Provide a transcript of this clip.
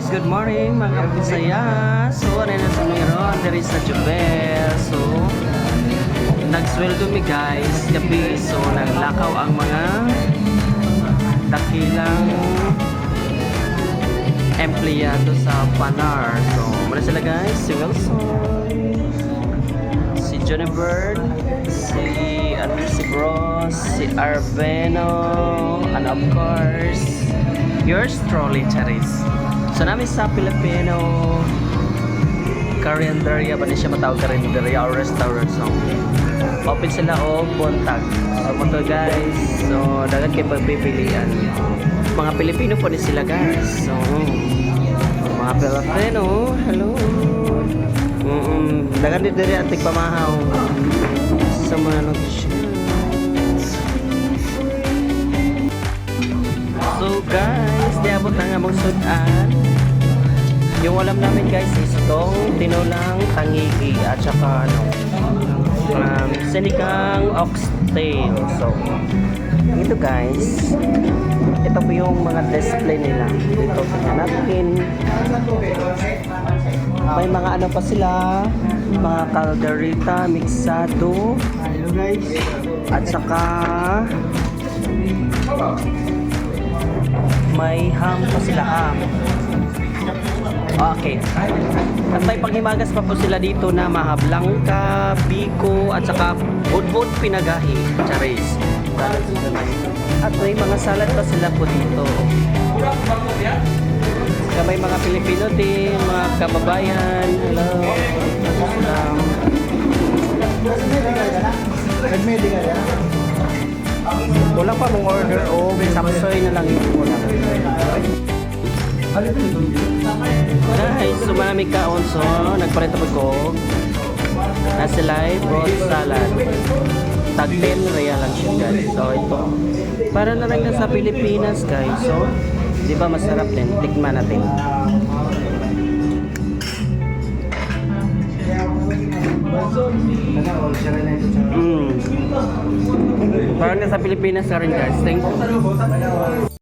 guys, good morning mga Bisaya. So, ano na sa mayroon? There is sa Jubel. So, nagsweldo mi guys gabi. So, naglakaw ang mga dakilang empleyado sa Panar. So, muna sila guys, si Wilson, si Jennifer, si Bros, si Arveno, and of course, yours truly, Charis. So, namin sa Filipino Carinderia, ba na siya matawag Carinderia or restaurant. So, open sila o buntag. So, mga guys, so, dagat kayo pagpipilian. Mga Pilipino po ni sila guys. So, mga Filipino, hello. Dagat din diri ating pamahaw sa mga So guys, diabot na nga mong sudan. Yung alam namin guys is itong tinulang tangigi at saka sinikang oxtail. So, ito guys, ito po yung mga display nila. Dito sa napkin. May mga ano pa sila, mga calderita, mixado, at saka may ham pa sila, ham. Okay. At may panghimagas pa po sila dito na mahablangka, biko, at saka budbud pinagahi, charis. At may mga salad pa sila po dito. Saka may mga Pilipino din, mga kababayan. Hello. Wala pa mong order o sapsoy na lang yung wala. Guys, so maraming kaon. So, nagparenta po ko nasa live broth salad. Tag 10 real lang siya guys. So, ito. Para na lang sa Pilipinas guys. So, di ba masarap din? Tikman natin. Parang nasa Pilipinas na rin guys. Thank you.